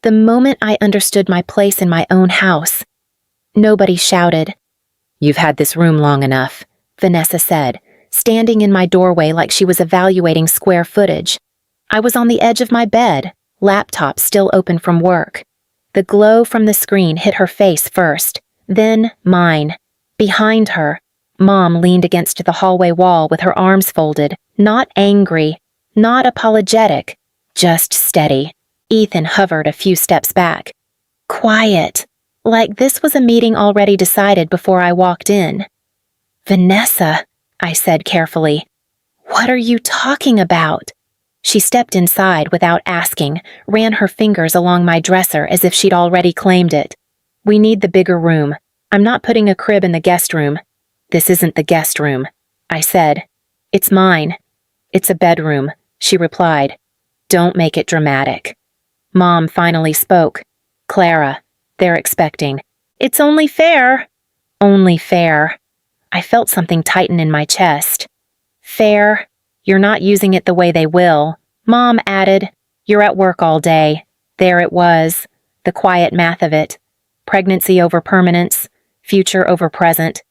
The moment I understood my place in my own house. Nobody shouted. "You've had this room long enough," Vanessa said, standing in my doorway like she was evaluating square footage. I was on the edge of my bed, laptop still open from work. The glow from the screen hit her face first, then mine. Behind her, Mom leaned against the hallway wall with her arms folded, not angry, not apologetic, just steady. Ethan hovered a few steps back. Quiet, like this was a meeting already decided before I walked in. "Vanessa," I said carefully, "what are you talking about?" She stepped inside without asking, ran her fingers along my dresser as if she'd already claimed it. "We need the bigger room. I'm not putting a crib in the guest room." "This isn't the guest room," I said. "It's mine." "It's a bedroom," she replied. "Don't make it dramatic." Mom finally spoke. "Clara, they're expecting." "It's only fair." "Only fair." I felt something tighten in my chest. "Fair? You're not using it the way they will." Mom added, "You're at work all day." There it was, the quiet math of it. Pregnancy over permanence, future over present.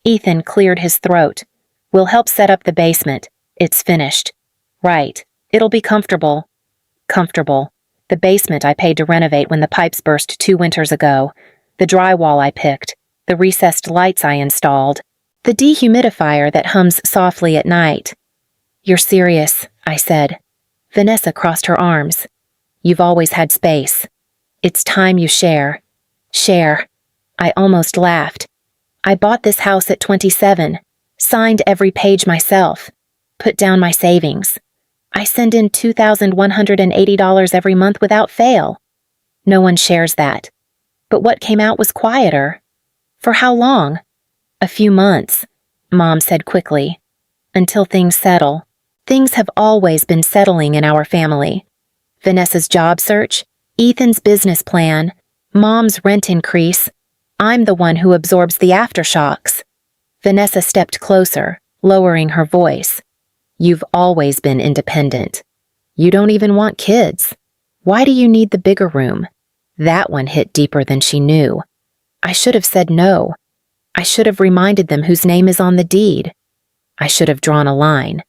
Ethan cleared his throat. "We'll help set up the basement. It's finished." "Right. It'll be comfortable." Comfortable. The basement I paid to renovate when the pipes burst 2 winters ago. The drywall I picked. The recessed lights I installed. The dehumidifier that hums softly at night. "You're serious," I said. Vanessa crossed her arms. "You've always had space. It's time you share." Share. I almost laughed. I bought this house at 27, signed every page myself, put down my savings. I send in $2,180 every month without fail. No one shares that. But what came out was quieter. For how long? "A few months," Mom said quickly. "Until things settle." Things have always been settling in our family. Vanessa's job search, Ethan's business plan, Mom's rent increase. I'm the one who absorbs the aftershocks. Vanessa stepped closer, lowering her voice. "You've always been independent. You don't even want kids. Why do you need the bigger room?" That one hit deeper than she knew. I should have said no. I should have reminded them whose name is on the deed. I should have drawn a line.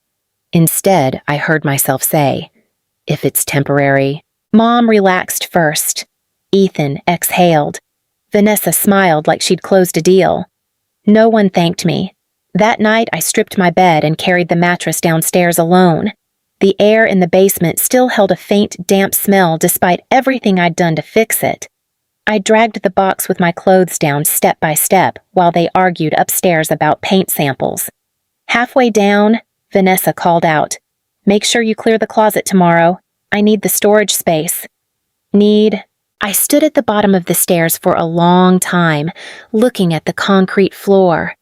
Instead, I heard myself say, "If it's temporary." Mom relaxed first. Ethan exhaled. Vanessa smiled like she'd closed a deal. No one thanked me. That night, I stripped my bed and carried the mattress downstairs alone. The air in the basement still held a faint, damp smell despite everything I'd done to fix it. I dragged the box with my clothes down step by step while they argued upstairs about paint samples. Halfway down, Vanessa called out, "Make sure you clear the closet tomorrow. I need the storage space." I stood at the bottom of the stairs for a long time, looking at the concrete floor.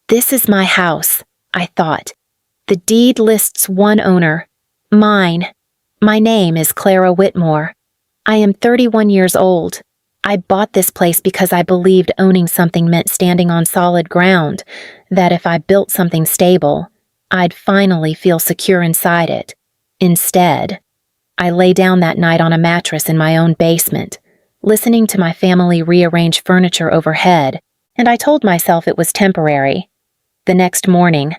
This is my house, I thought. The deed lists one owner. Mine. My name is Clara Whitmore. I am 31 years old. I bought this place because I believed owning something meant standing on solid ground, that if I built something stable, I'd finally feel secure inside it. Instead, I lay down that night on a mattress in my own basement, listening to my family rearrange furniture overhead, and I told myself it was temporary. The next morning,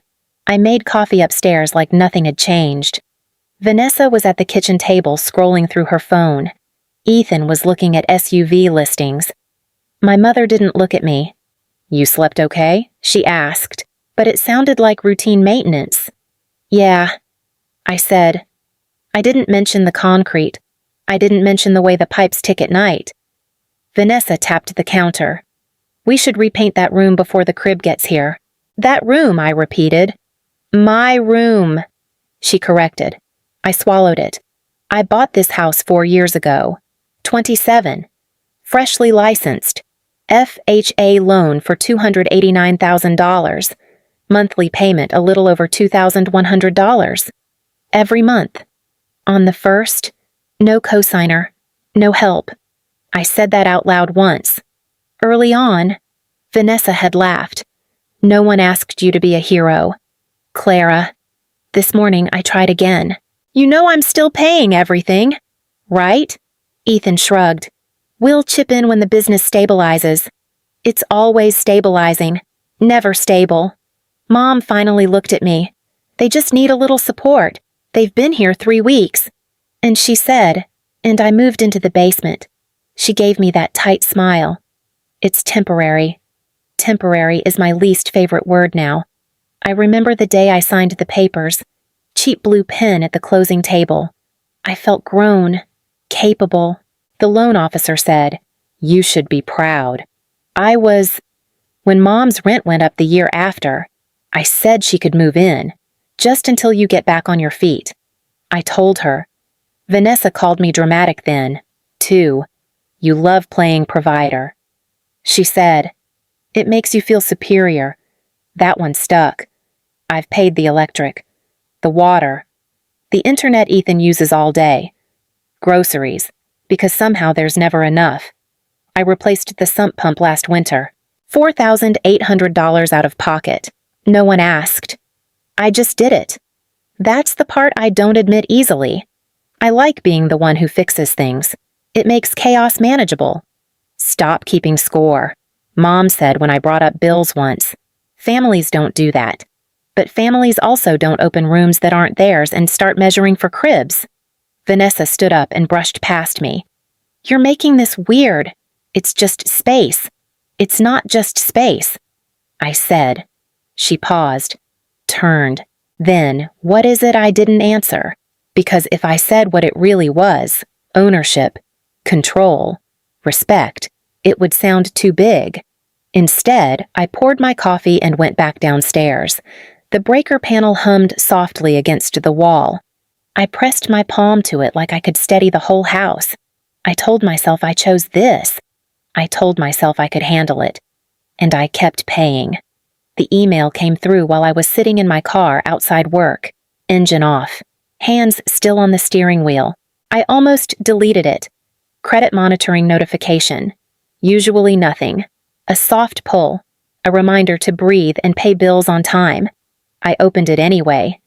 I made coffee upstairs like nothing had changed. Vanessa was at the kitchen table scrolling through her phone. Ethan was looking at SUV listings. My mother didn't look at me. "You slept okay?" she asked, but it sounded like routine maintenance. "Yeah," I said. I didn't mention the concrete. I didn't mention the way the pipes tick at night. Vanessa tapped the counter. "We should repaint that room before the crib gets here." "That room," I repeated. "My room," she corrected. I swallowed it. I bought this house 4 years ago. 27. Freshly licensed. FHA loan for $289,000. Monthly payment a little over $2,100. Every month. On the first, no cosigner, no help. I said that out loud once. Early on, Vanessa had laughed. "No one asked you to be a hero." "Clara." This morning I tried again. "You know I'm still paying everything, right?" Ethan shrugged. We'll chip in when the business stabilizes. It's always stabilizing, never stable. Mom finally looked at me. They just need a little support. They've been here 3 weeks. And she said, and I moved into the basement. She gave me that tight smile. It's temporary. Temporary is my least favorite word now. I remember the day I signed the papers. Cheap blue pen at the closing table. I felt grown, capable. The loan officer said, "You should be proud." When Mom's rent went up the year after, I said she could move in, just until you get back on your feet. I told her. Vanessa called me dramatic then, too. You love playing provider. She said, "It makes you feel superior." That one stuck. I've paid the electric, the water, the internet Ethan uses all day, groceries, because somehow there's never enough. I replaced the sump pump last winter, $4,800 out of pocket. No one asked. I just did it. That's the part I don't admit easily. I like being the one who fixes things. It makes chaos manageable. Stop keeping score, Mom said when I brought up bills once. Families don't do that. But families also don't open rooms that aren't theirs and start measuring for cribs. Vanessa stood up and brushed past me. You're making this weird. It's just space. It's not just space, I said. She paused, turned. Then, what is it I didn't answer? Because if I said what it really was, ownership, control, respect, it would sound too big. Instead, I poured my coffee and went back downstairs. The breaker panel hummed softly against the wall. I pressed my palm to it like I could steady the whole house. I told myself I chose this. I told myself I could handle it. And I kept paying. The email came through while I was sitting in my car outside work, engine off, hands still on the steering wheel. I almost deleted it. Credit monitoring notification. Usually nothing. A soft pull. A reminder to breathe and pay bills on time. I opened it anyway.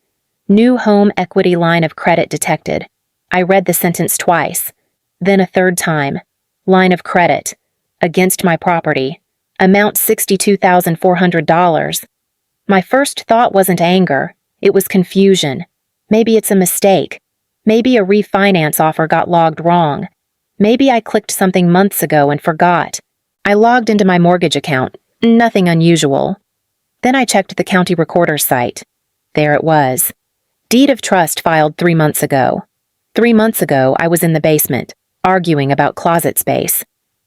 New home equity line of credit detected. I read the sentence twice. Then a third time. Line of credit. Against my property. Amount $62,400. My first thought wasn't anger. It was confusion. Maybe it's a mistake. Maybe a refinance offer got logged wrong. Maybe I clicked something months ago and forgot. I logged into my mortgage account. Nothing unusual. Then I checked the county recorder's site. There it was. Deed of trust filed 3 months ago. 3 months ago, I was in the basement, arguing about closet space.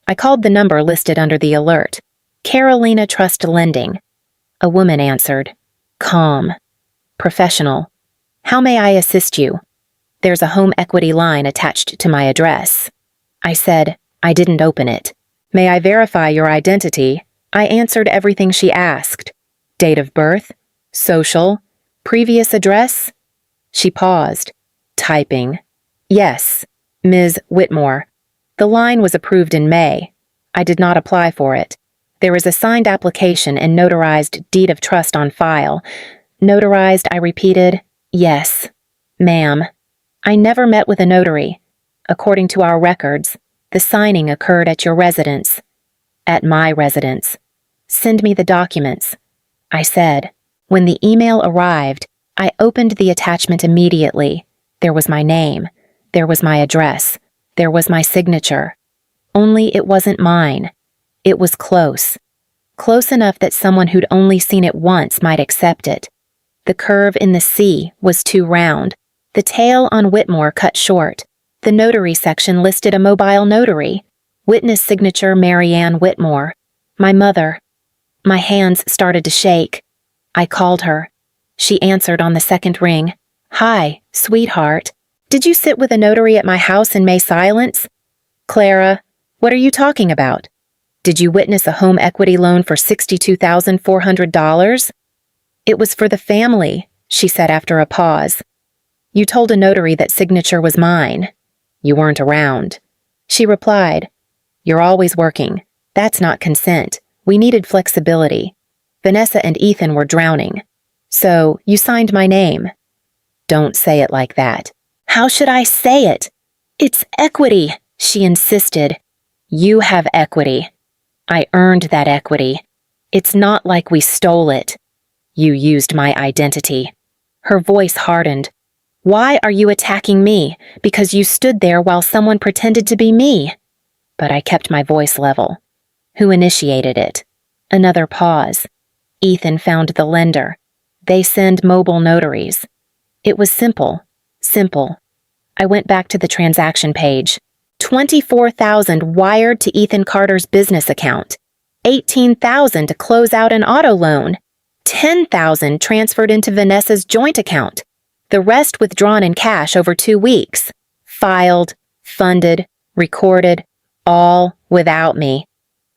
I called the number listed under the alert. Carolina Trust Lending. A woman answered. Calm. Professional. How may I assist you? There's a home equity line attached to my address. I said, I didn't open it. May I verify your identity? I answered everything she asked. Date of birth? Social? Previous address? She paused. Typing. Yes, Ms. Whitmore. The line was approved in May. I did not apply for it. There is a signed application and notarized deed of trust on file. Notarized, I repeated. Yes, ma'am. I never met with a notary. According to our records, the signing occurred at your residence. At my residence. Send me the documents. I said. When the email arrived, I opened the attachment immediately. There was my name. There was my address. There was my signature. Only it wasn't mine. It was close. Close enough that someone who'd only seen it once might accept it. The curve in the C was too round. The tail on Whitmore cut short. The notary section listed a mobile notary. Witness signature Mary Ann Whitmore. My mother. My hands started to shake. I called her. She answered on the second ring. Hi, sweetheart. Did you sit with a notary at my house in May silence? Clara, what are you talking about? Did you witness a home equity loan for $62,400? It was for the family, she said after a pause. You told a notary that signature was mine. You weren't around. She replied, You're always working. That's not consent. We needed flexibility. Vanessa and Ethan were drowning. So, you signed my name. Don't say it like that. How should I say it? It's equity, She insisted. You have equity. I earned that equity. It's not like we stole it. You used my identity. Her voice hardened. Why are you attacking me? Because you stood there while someone pretended to be me. But I kept my voice level. Who initiated it? Another pause. Ethan found the lender. They send mobile notaries. It was simple. Simple. I went back to the transaction page. $24,000 wired to Ethan Carter's business account. $18,000 to close out an auto loan. $10,000 transferred into Vanessa's joint account. The rest withdrawn in cash over 2 weeks. Filed, funded, recorded, all without me.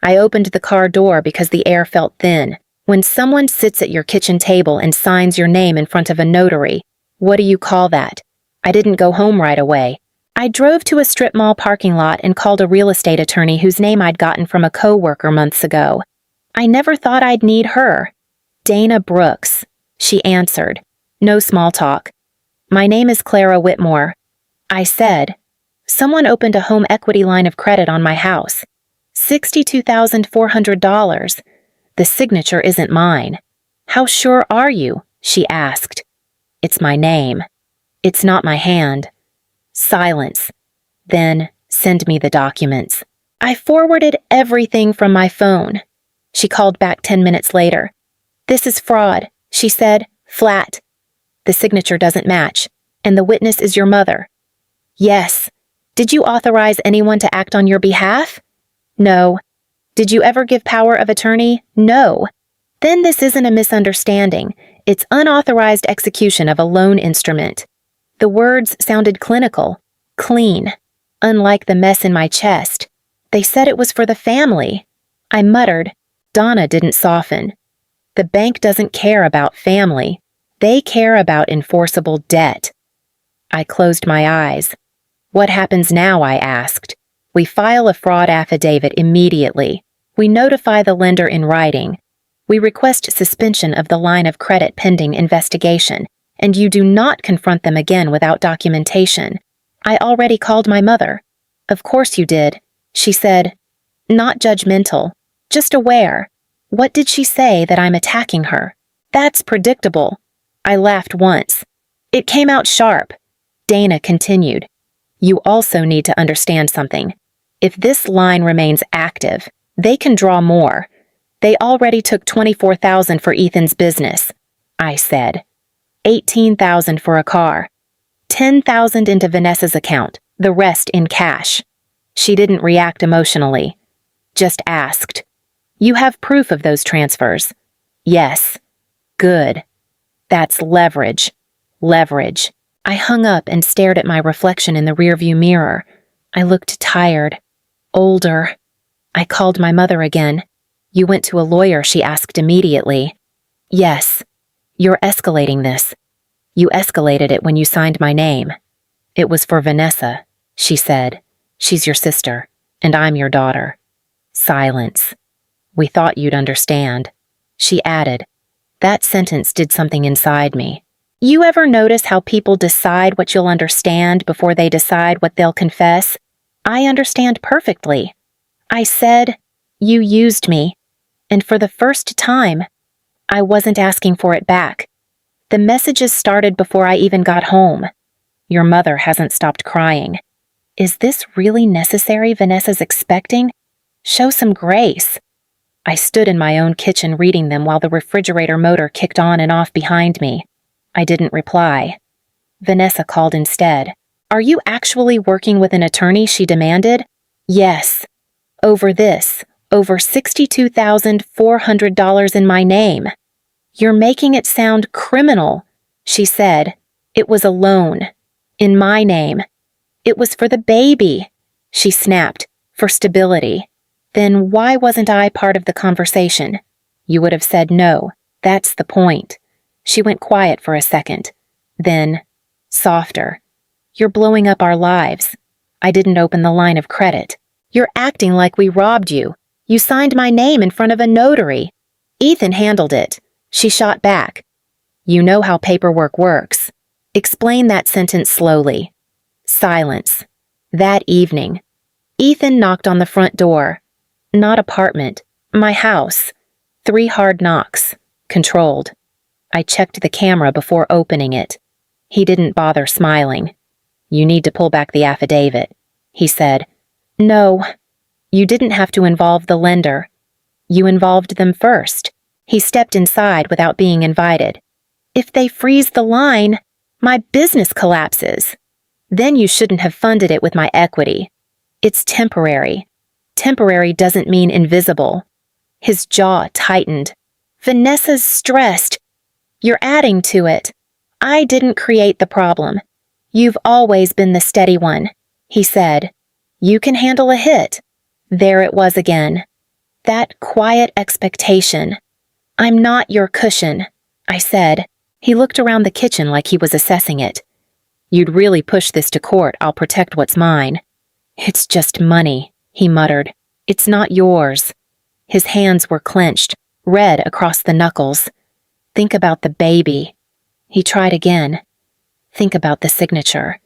I opened the car door because the air felt thin. When someone sits at your kitchen table and signs your name in front of a notary, what do you call that? I didn't go home right away. I drove to a strip mall parking lot and called a real estate attorney whose name I'd gotten from a coworker months ago. I never thought I'd need her. Dana Brooks, she answered. No small talk. My name is Clara Whitmore. I said. Someone opened a home equity line of credit on my house. $62,400. The signature isn't mine. How sure are you? She asked. It's my name. It's not my hand. Silence. Then, send me the documents. I forwarded everything from my phone. She called back 10 minutes later. This is fraud, she said, flat. The signature doesn't match, and the witness is your mother. Yes. Did you authorize anyone to act on your behalf? No. Did you ever give power of attorney? No. Then this isn't a misunderstanding. It's unauthorized execution of a loan instrument. The words sounded clinical, clean, unlike the mess in my chest. They said it was for the family. I muttered. Donna didn't soften. The bank doesn't care about family. They care about enforceable debt. I closed my eyes. What happens now? I asked. We file a fraud affidavit immediately. We notify the lender in writing. We request suspension of the line of credit pending investigation, and you do not confront them again without documentation. I already called my mother. Of course you did, she said. Not judgmental, just aware. What did she say that I'm attacking her? That's predictable. I laughed once. It came out sharp. Dana continued. You also need to understand something. If this line remains active, they can draw more. They already took $24,000 for Ethan's business, I said. $18,000 for a car. $10,000 into Vanessa's account, the rest in cash. She didn't react emotionally. Just asked. You have proof of those transfers? Yes. Good. That's leverage. Leverage. I hung up and stared at my reflection in the rearview mirror. I looked tired. Older. I called my mother again. You went to a lawyer, she asked immediately. Yes. You're escalating this. You escalated it when you signed my name. It was for Vanessa, she said. She's your sister, and I'm your daughter. Silence. We thought you'd understand. She added. That sentence did something inside me. You ever notice how people decide what you'll understand before they decide what they'll confess? I understand perfectly. I said, you used me. And for the first time, I wasn't asking for it back. The messages started before I even got home. Your mother hasn't stopped crying. Is this really necessary Vanessa's expecting? Show some grace. I stood in my own kitchen reading them while the refrigerator motor kicked on and off behind me. I didn't reply. Vanessa called instead. Are you actually working with an attorney? She demanded. Yes. Over this. Over $62,400 in my name. You're making it sound criminal, she said. It was a loan. In my name. It was for the baby, she snapped, for stability. Then why wasn't I part of the conversation? You would have said no. That's the point. She went quiet for a second. Then, softer. You're blowing up our lives. I didn't open the line of credit. You're acting like we robbed you. You signed my name in front of a notary. Ethan handled it. She shot back. You know how paperwork works. Explain that sentence slowly. Silence. That evening. Ethan knocked on the front door. Not apartment, my house. 3 hard knocks. Controlled. I checked the camera before opening it. He didn't bother smiling. You need to pull back the affidavit, he said. No, you didn't have to involve the lender. You involved them first. He stepped inside without being invited. If they freeze the line, my business collapses. Then you shouldn't have funded it with my equity. It's temporary. Temporary doesn't mean invisible. His jaw tightened. Vanessa's stressed. You're adding to it. I didn't create the problem. You've always been the steady one, he said. You can handle a hit. There it was again. That quiet expectation. I'm not your cushion, I said. He looked around the kitchen like he was assessing it. You'd really push this to court, I'll protect what's mine. It's just money, he muttered. It's not yours. His hands were clenched, red across the knuckles. Think about the baby. He tried again. Think about the signature.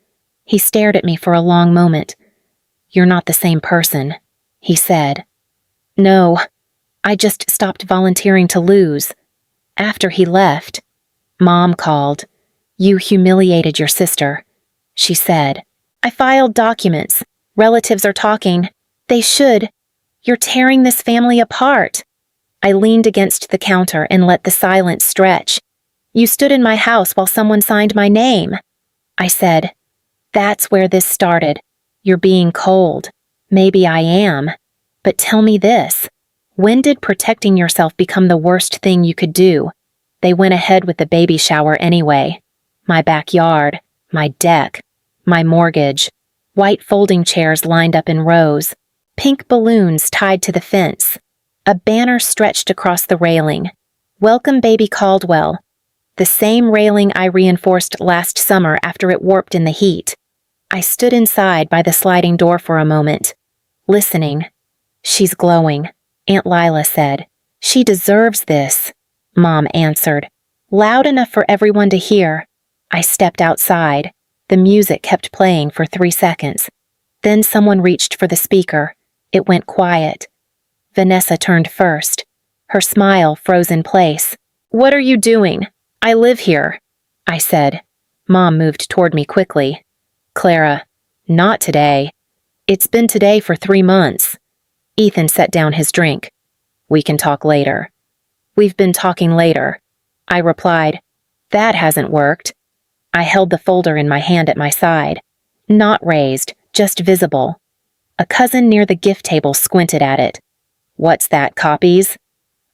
He stared at me for a long moment. You're not the same person, he said. No, I just stopped volunteering to lose. After he left, Mom called. You humiliated your sister, she said. I filed documents. Relatives are talking. They should. You're tearing this family apart. I leaned against the counter and let the silence stretch. You stood in my house while someone signed my name. I said, that's where this started. You're being cold. Maybe I am. But tell me this. When did protecting yourself become the worst thing you could do? They went ahead with the baby shower anyway. My backyard, my deck, my mortgage, white folding chairs lined up in rows, pink balloons tied to the fence, a banner stretched across the railing. Welcome, baby Caldwell. The same railing I reinforced last summer after it warped in the heat. I stood inside by the sliding door for a moment, listening. She's glowing, Aunt Lila said. She deserves this, Mom answered, loud enough for everyone to hear. I stepped outside. The music kept playing for 3 seconds. Then someone reached for the speaker. It went quiet. Vanessa turned first. Her smile froze in place. What are you doing? I live here, I said. Mom moved toward me quickly. Clara, not today. It's been today for 3 months. Ethan set down his drink. We can talk later. We've been talking later, I replied. That hasn't worked. I held the folder in my hand at my side. Not raised, just visible. A cousin near the gift table squinted at it. What's that, copies?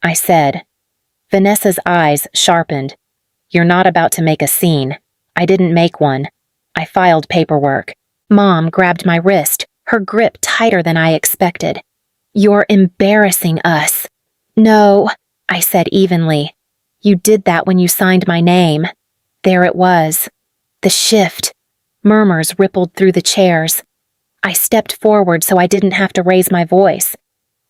I said. Vanessa's eyes sharpened. You're not about to make a scene. I didn't make one. I filed paperwork. Mom grabbed my wrist, her grip tighter than I expected. You're embarrassing us. No, I said evenly. You did that when you signed my name. There it was. The shift. Murmurs rippled through the chairs. I stepped forward so I didn't have to raise my voice.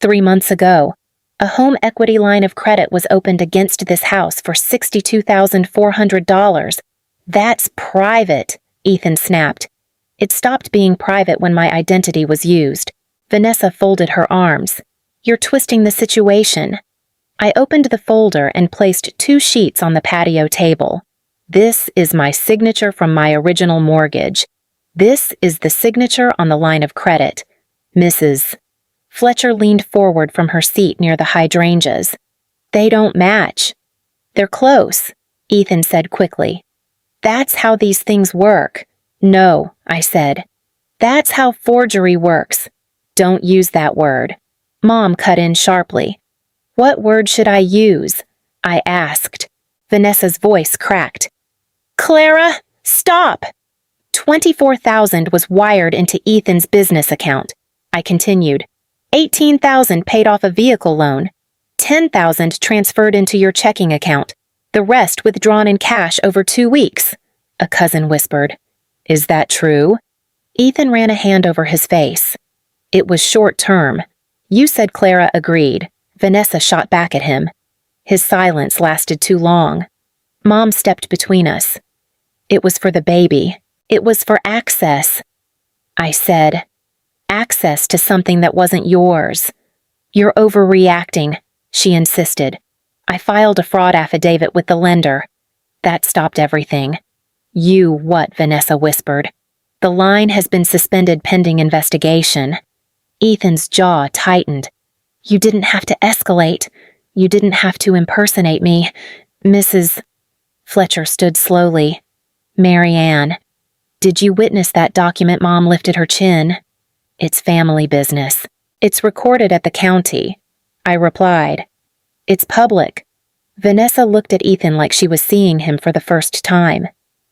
3 months ago, a home equity line of credit was opened against this house for $62,400. That's private, Ethan snapped. It stopped being private when my identity was used. Vanessa folded her arms. You're twisting the situation. I opened the folder and placed 2 sheets on the patio table. This is my signature from my original mortgage. This is the signature on the line of credit. Mrs. Fletcher leaned forward from her seat near the hydrangeas. They don't match. They're close, Ethan said quickly. That's how these things work. No, I said. That's how forgery works. Don't use that word. Mom cut in sharply. What word should I use? I asked. Vanessa's voice cracked. Clara, stop! $24,000 was wired into Ethan's business account. I continued. $18,000 paid off a vehicle loan. $10,000 transferred into your checking account. The rest withdrawn in cash over 2 weeks. A cousin whispered. Is that true? Ethan ran a hand over his face. It was short term. You said Clara agreed. Vanessa shot back at him. His silence lasted too long. Mom stepped between us. It was for the baby. It was for access. I said, Access to something that wasn't yours. You're overreacting, she insisted. I filed a fraud affidavit with the lender. That stopped everything. You what? Vanessa whispered. The line has been suspended pending investigation. Ethan's jaw tightened. You didn't have to escalate. You didn't have to impersonate me. Mrs. Fletcher stood slowly. Mary Ann. Did you witness that document? Mom lifted her chin. It's family business. It's recorded at the county. I replied. It's public. Vanessa looked at Ethan like she was seeing him for the first time.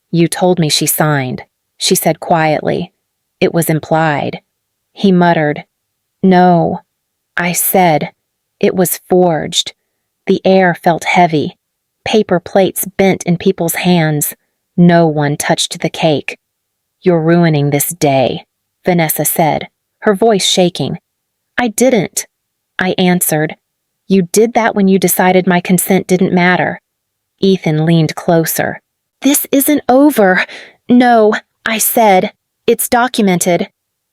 You told me she signed, she said quietly. It was implied. He muttered. No. I said. It was forged. The air felt heavy. Paper plates bent in people's hands. No one touched the cake. You're ruining this day, Vanessa said, her voice shaking. I didn't. I answered. You did that when you decided my consent didn't matter. Ethan leaned closer. This isn't over. No, I said. It's documented.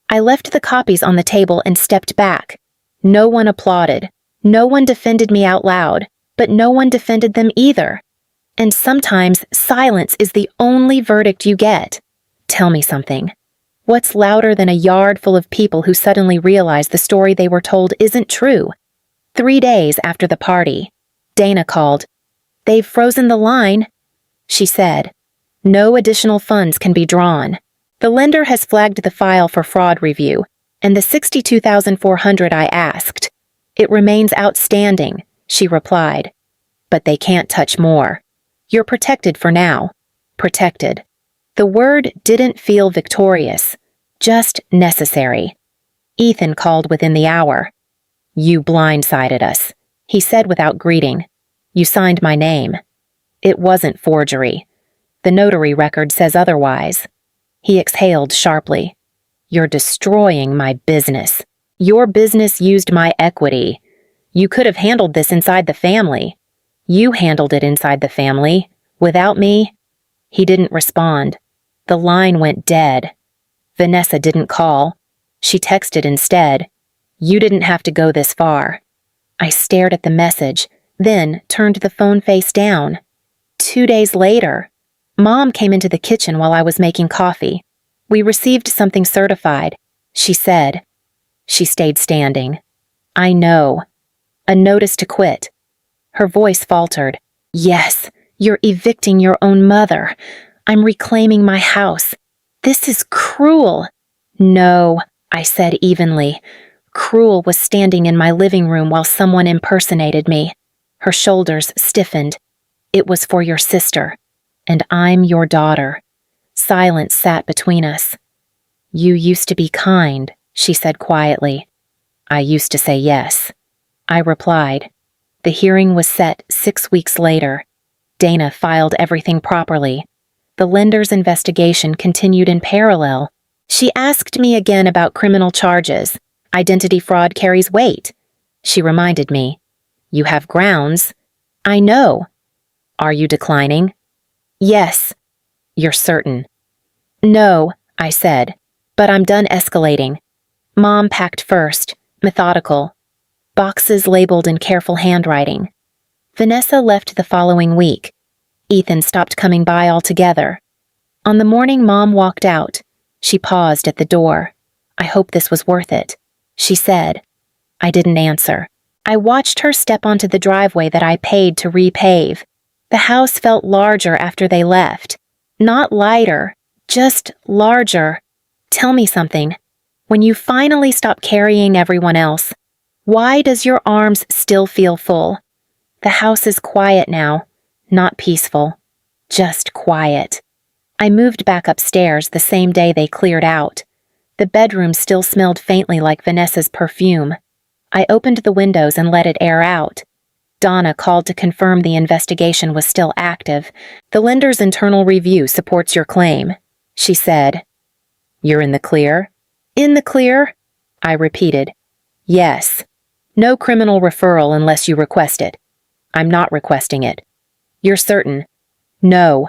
I left the copies on the table and stepped back. No one applauded. No one defended me out loud, but no one defended them either. And sometimes silence is the only verdict you get. Tell me something. What's louder than a yard full of people who suddenly realize the story they were told isn't true? 3 days after the party, Dana called. They've frozen the line, she said. No additional funds can be drawn. The lender has flagged the file for fraud review, and the $62,400 I asked. It remains outstanding, she replied. But they can't touch more. You're protected for now. Protected. The word didn't feel victorious, just necessary. Ethan called within the hour. You blindsided us, he said without greeting. You signed my name. It wasn't forgery. The notary record says otherwise. He exhaled sharply. You're destroying my business. Your business used my equity. You could have handled this inside the family. You handled it inside the family. Without me. He didn't respond. The line went dead. Vanessa didn't call. She texted instead. You didn't have to go this far. I stared at the message, then turned the phone face down. 2 days later, Mom came into the kitchen while I was making coffee. We received something certified, she said. She stayed standing. I know. A notice to quit. Her voice faltered. Yes, you're evicting your own mother. I'm reclaiming my house. This is cruel. No, I said evenly. Cruel was standing in my living room while someone impersonated me. Her shoulders stiffened. It was for your sister, and I'm your daughter. Silence sat between us. You used to be kind, she said quietly. I used to say yes. I replied. The hearing was set 6 weeks later. Dana filed everything properly. The lender's investigation continued in parallel. She asked me again about criminal charges. Identity fraud carries weight. She reminded me. You have grounds. I know. Are you declining? Yes. You're certain? No, I said, but I'm done escalating. Mom packed first, methodical. Boxes labeled in careful handwriting. Vanessa left the following week. Ethan stopped coming by altogether. On the morning Mom walked out, she paused at the door. I hope this was worth it, she said. I didn't answer. I watched her step onto the driveway that I paid to repave. The house felt larger after they left. Not lighter, just larger. Tell me something. When you finally stop carrying everyone else, why does your arms still feel full? The house is quiet now, not peaceful, just quiet. I moved back upstairs the same day they cleared out. The bedroom still smelled faintly like Vanessa's perfume. I opened the windows and let it air out. Donna called to confirm the investigation was still active. The lender's internal review supports your claim, she said. You're in the clear? In the clear? I repeated. Yes. No criminal referral unless you request it. I'm not requesting it. You're certain? No,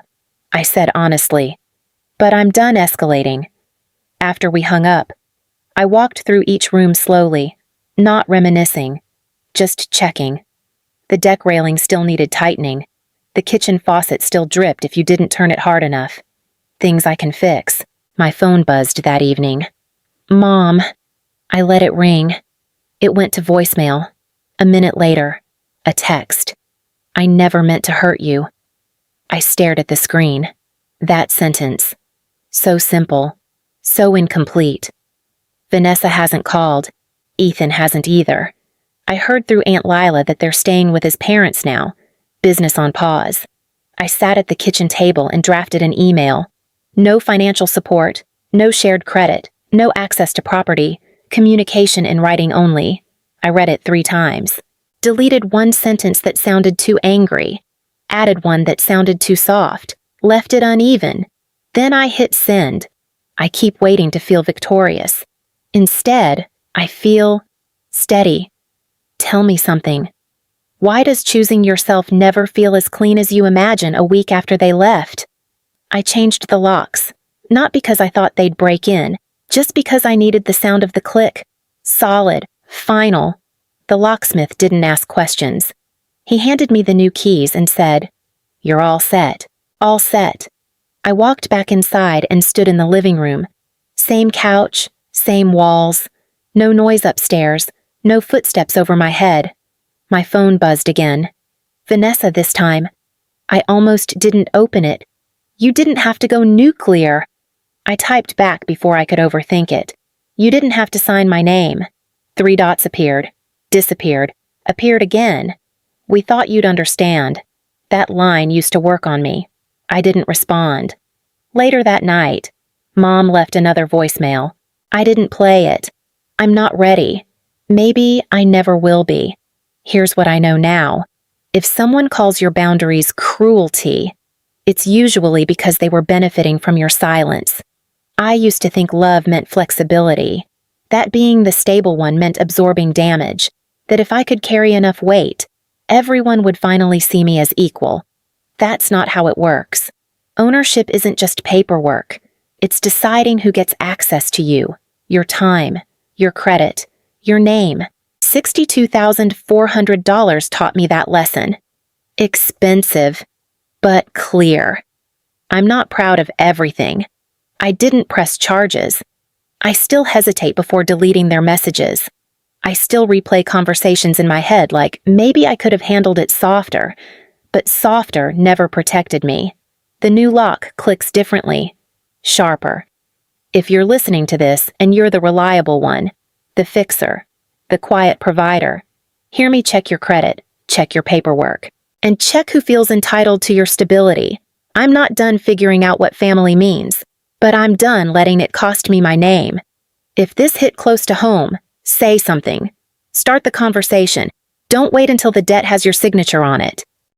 I said honestly. But I'm done escalating. After we hung up, I walked through each room slowly, not reminiscing, just checking. The deck railing still needed tightening. The kitchen faucet still dripped if you didn't turn it hard enough. Things I can fix. My phone buzzed that evening. Mom. I let it ring. It went to voicemail. A minute later, a text. I never meant to hurt you. I stared at the screen. That sentence. So simple. So incomplete. Vanessa hasn't called. Ethan hasn't either. I heard through Aunt Lila that they're staying with his parents now. Business on pause. I sat at the kitchen table and drafted an email. No financial support, no shared credit, no access to property, communication in writing only. I read it 3 times. Deleted one sentence that sounded too angry. Added one that sounded too soft. Left it uneven. Then I hit send. I keep waiting to feel victorious. Instead, I feel steady. Tell me something. Why does choosing yourself never feel as clean as you imagine a week after they left? I changed the locks, not because I thought they'd break in, just because I needed the sound of the click. Solid, final. The locksmith didn't ask questions. He handed me the new keys and said, "You're all set. All set." I walked back inside and stood in the living room. Same couch, same walls. No noise upstairs, no footsteps over my head. My phone buzzed again. Vanessa this time. I almost didn't open it. "You didn't have to go nuclear." I typed back before I could overthink it. "You didn't have to sign my name." 3 dots appeared, disappeared, appeared again. "We thought you'd understand." That line used to work on me. I didn't respond. Later that night, Mom left another voicemail. I didn't play it. I'm not ready. Maybe I never will be. Here's what I know now. If someone calls your boundaries cruelty, it's usually because they were benefiting from your silence. I used to think love meant flexibility, that being the stable one meant absorbing damage, that if I could carry enough weight, everyone would finally see me as equal. That's not how it works. Ownership isn't just paperwork. It's deciding who gets access to you, your time, your credit, your name. $62,400 taught me that lesson. Expensive, but clear. I'm not proud of everything. I didn't press charges. I still hesitate before deleting their messages. I still replay conversations in my head like maybe I could have handled it softer, but softer never protected me. The new lock clicks differently, sharper. If you're listening to this and you're the reliable one, the fixer, the quiet provider, hear me check your credit, check your paperwork, and check who feels entitled to your stability. I'm not done figuring out what family means, but I'm done letting it cost me my name. If this hit close to home, say something. Start the conversation. Don't wait until the debt has your signature on it.